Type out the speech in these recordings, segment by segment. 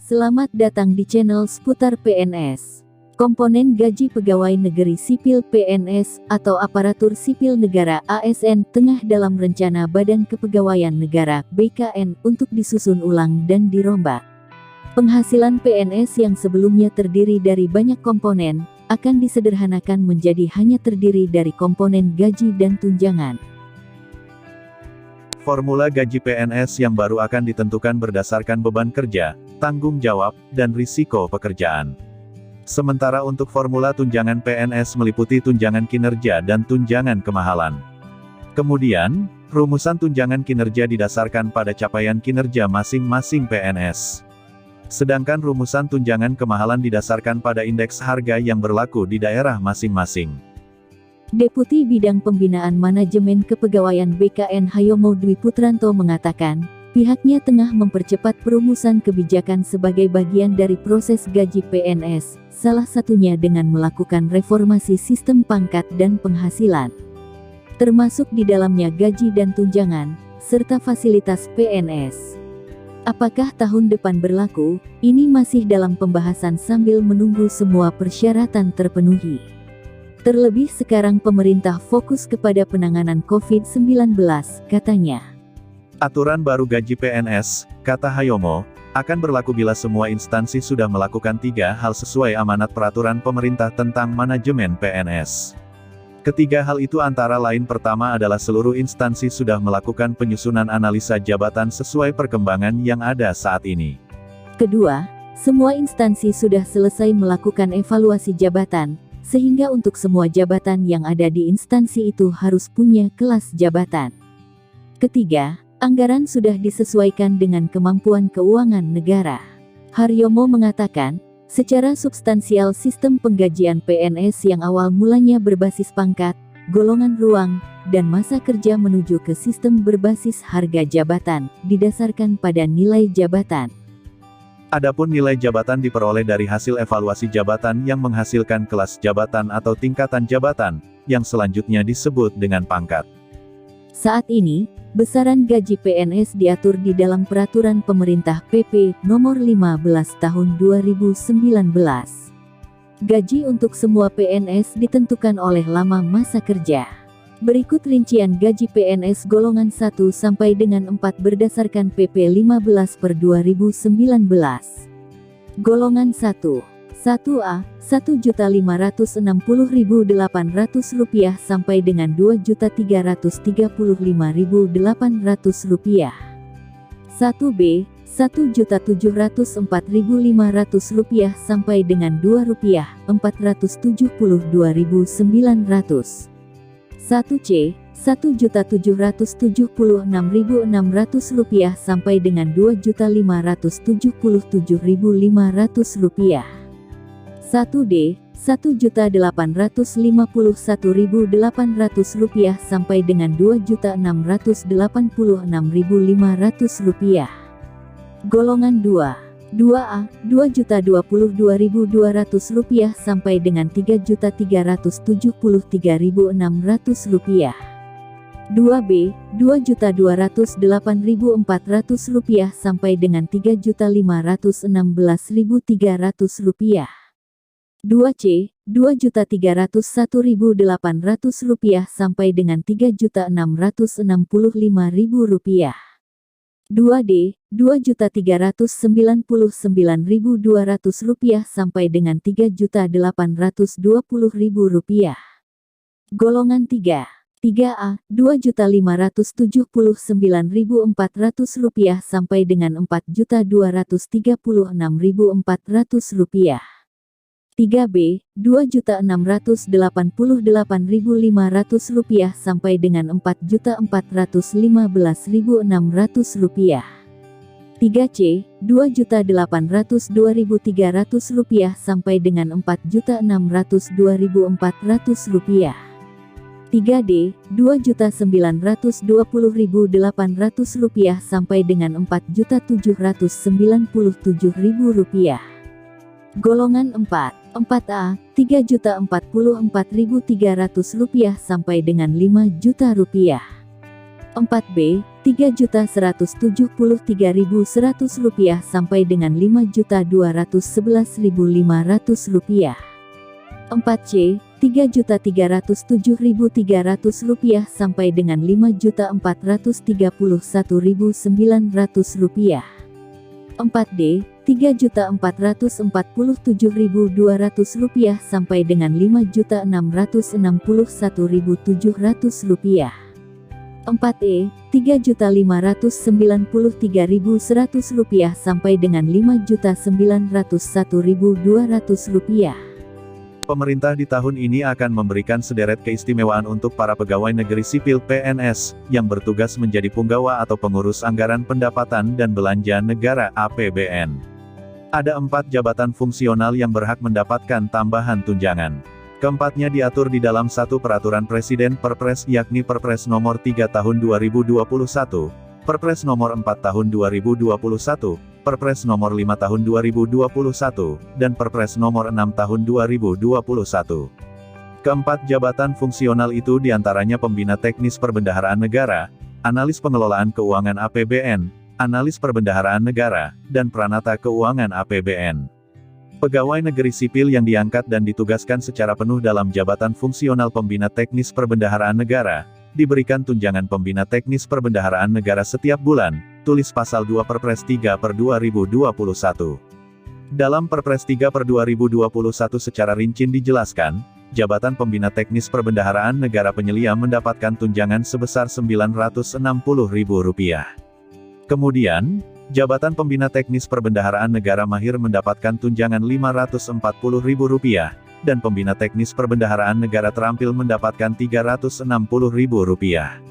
Selamat datang di channel seputar PNS. Komponen gaji pegawai negeri sipil PNS atau aparatur sipil negara ASN tengah dalam rencana Badan Kepegawaian Negara BKN untuk disusun ulang dan dirombak. Penghasilan PNS yang sebelumnya terdiri dari banyak komponen akan disederhanakan menjadi hanya terdiri dari komponen gaji dan tunjangan. Formula gaji PNS yang baru akan ditentukan berdasarkan beban kerja, tanggung jawab, dan risiko pekerjaan. Sementara untuk formula tunjangan PNS meliputi tunjangan kinerja dan tunjangan kemahalan. Kemudian, rumusan tunjangan kinerja didasarkan pada capaian kinerja masing-masing PNS. Sedangkan rumusan tunjangan kemahalan didasarkan pada indeks harga yang berlaku di daerah masing-masing. Deputi Bidang Pembinaan Manajemen Kepegawaian BKN Hayomo Dwi Putranto mengatakan, pihaknya tengah mempercepat perumusan kebijakan sebagai bagian dari proses gaji PNS, salah satunya dengan melakukan reformasi sistem pangkat dan penghasilan. Termasuk di dalamnya gaji dan tunjangan, serta fasilitas PNS. Apakah tahun depan berlaku? Ini masih dalam pembahasan sambil menunggu semua persyaratan terpenuhi. Terlebih sekarang pemerintah fokus kepada penanganan COVID-19, katanya. Aturan baru gaji PNS, kata Hayomo, akan berlaku bila semua instansi sudah melakukan 3 hal sesuai amanat peraturan pemerintah tentang manajemen PNS. Ketiga hal itu antara lain pertama adalah seluruh instansi sudah melakukan penyusunan analisa jabatan sesuai perkembangan yang ada saat ini. Kedua, semua instansi sudah selesai melakukan evaluasi jabatan, sehingga untuk semua jabatan yang ada di instansi itu harus punya kelas jabatan. Ketiga, anggaran sudah disesuaikan dengan kemampuan keuangan negara. Haryomo mengatakan, secara substansial sistem penggajian PNS yang awal mulanya berbasis pangkat, golongan ruang, dan masa kerja menuju ke sistem berbasis harga jabatan, didasarkan pada nilai jabatan. Adapun nilai jabatan diperoleh dari hasil evaluasi jabatan yang menghasilkan kelas jabatan atau tingkatan jabatan, yang selanjutnya disebut dengan pangkat. Saat ini, besaran gaji PNS diatur di dalam Peraturan Pemerintah PP Nomor 15 Tahun 2019. Gaji untuk semua PNS ditentukan oleh lama masa kerja. Berikut rincian gaji PNS golongan 1 sampai dengan 4 berdasarkan PP 15/2019. Golongan 1. 1A, Rp1.560.800 sampai dengan Rp2.335.800. 1B, Rp1.704.500 sampai dengan Rp2.472.900. 1C, Rp1.776.600 sampai dengan Rp2.577.500. 1D, Rp1.851.800 sampai dengan Rp2.686.500. Golongan 2. 2A, Rp2.022.200 sampai dengan Rp3.373.600. 2B, Rp2.208.400 sampai dengan Rp3.516.300. 2C, Rp2.301.800 sampai dengan Rp3.665.000. 2D, Rp2.399.200 sampai dengan Rp3.820.000. Golongan 3. 3A, Rp2.579.400 sampai dengan Rp4.236.400. 3B, Rp2.688.500 sampai dengan Rp4.415.600. 3C, Rp2.802.300 sampai dengan Rp4.602.400. 3D, Rp2.920.800 sampai dengan Rp4.797.000. Golongan 4. 4A, Rp3.044.300 sampai dengan Rp5 juta. 4B, Rp3.173.100 sampai dengan Rp5.211.500. 4C, Rp3.307.300 sampai dengan Rp5.431.900. 4D, Rp3.447.200 sampai dengan Rp5.661.700. 4E, Rp3.593.100 sampai dengan Rp5.901.200. Pemerintah di tahun ini akan memberikan sederet keistimewaan untuk para pegawai negeri sipil (PNS) yang bertugas menjadi punggawa atau pengurus anggaran pendapatan dan belanja negara (APBN). Ada 4 jabatan fungsional yang berhak mendapatkan tambahan tunjangan. Keempatnya diatur di dalam satu peraturan Presiden Perpres, yakni Perpres Nomor 3 Tahun 2021, Perpres Nomor 4 Tahun 2021, Perpres Nomor 5 Tahun 2021, dan Perpres Nomor 6 Tahun 2021. Keempat jabatan fungsional itu diantaranya Pembina Teknis Perbendaharaan Negara, Analis Pengelolaan Keuangan APBN, Analis Perbendaharaan Negara, dan Pranata Keuangan APBN. Pegawai negeri sipil yang diangkat dan ditugaskan secara penuh dalam jabatan fungsional Pembina Teknis Perbendaharaan Negara, diberikan tunjangan Pembina Teknis Perbendaharaan Negara setiap bulan, tulis pasal 2 Perpres 3/2021. Dalam Perpres 3/2021 secara rinci dijelaskan, jabatan Pembina Teknis Perbendaharaan Negara penyelia mendapatkan tunjangan sebesar Rp960.000. Kemudian, jabatan Pembina Teknis Perbendaharaan Negara Mahir mendapatkan tunjangan Rp540.000, dan Pembina Teknis Perbendaharaan Negara Terampil mendapatkan Rp360.000.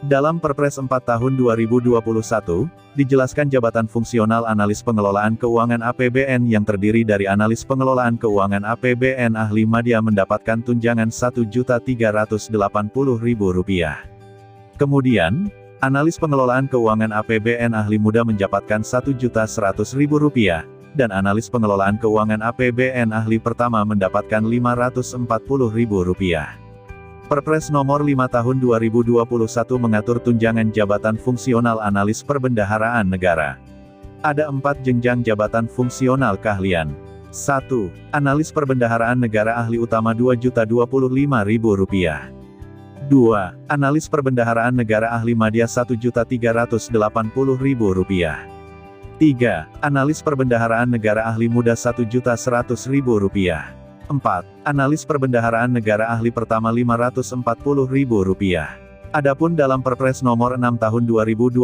Dalam Perpres 4 Tahun 2021, dijelaskan jabatan fungsional Analis Pengelolaan Keuangan APBN yang terdiri dari Analis Pengelolaan Keuangan APBN Ahli Madya mendapatkan tunjangan Rp1.380.000. Kemudian, Analis Pengelolaan Keuangan APBN Ahli Muda mendapatkan Rp1.100.000, dan Analis Pengelolaan Keuangan APBN Ahli Pertama mendapatkan Rp540.000. Perpres Nomor 5 Tahun 2021 mengatur tunjangan jabatan fungsional Analis Perbendaharaan Negara. Ada 4 jenjang jabatan fungsional keahlian. 1. Analis Perbendaharaan Negara Ahli Utama Rp2.025.000. 2. Analis Perbendaharaan Negara Ahli Madya Rp1.380.000. 3. Analis Perbendaharaan Negara Ahli Muda Rp1.100.000. 4. Analis Perbendaharaan Negara Ahli Pertama Rp540.000. Adapun dalam Perpres Nomor 6 Tahun 2021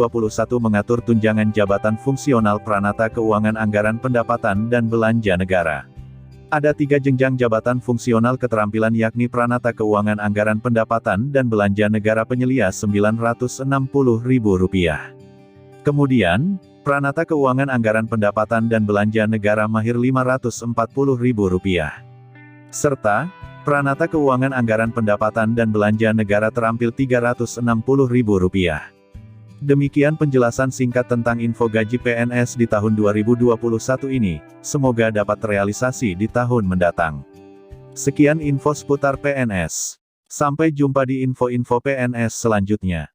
mengatur tunjangan jabatan fungsional Pranata Keuangan Anggaran Pendapatan dan Belanja Negara. Ada 3 jenjang jabatan fungsional keterampilan yakni Pranata Keuangan Anggaran Pendapatan dan Belanja Negara penyelia Rp960.000. Kemudian, Pranata Keuangan Anggaran Pendapatan dan Belanja Negara Mahir Rp540.000. Serta, Pranata Keuangan Anggaran Pendapatan dan Belanja Negara Terampil Rp360.000. Demikian penjelasan singkat tentang info gaji PNS di tahun 2021 ini, semoga dapat terrealisasi di tahun mendatang. Sekian info seputar PNS. Sampai jumpa di info-info PNS selanjutnya.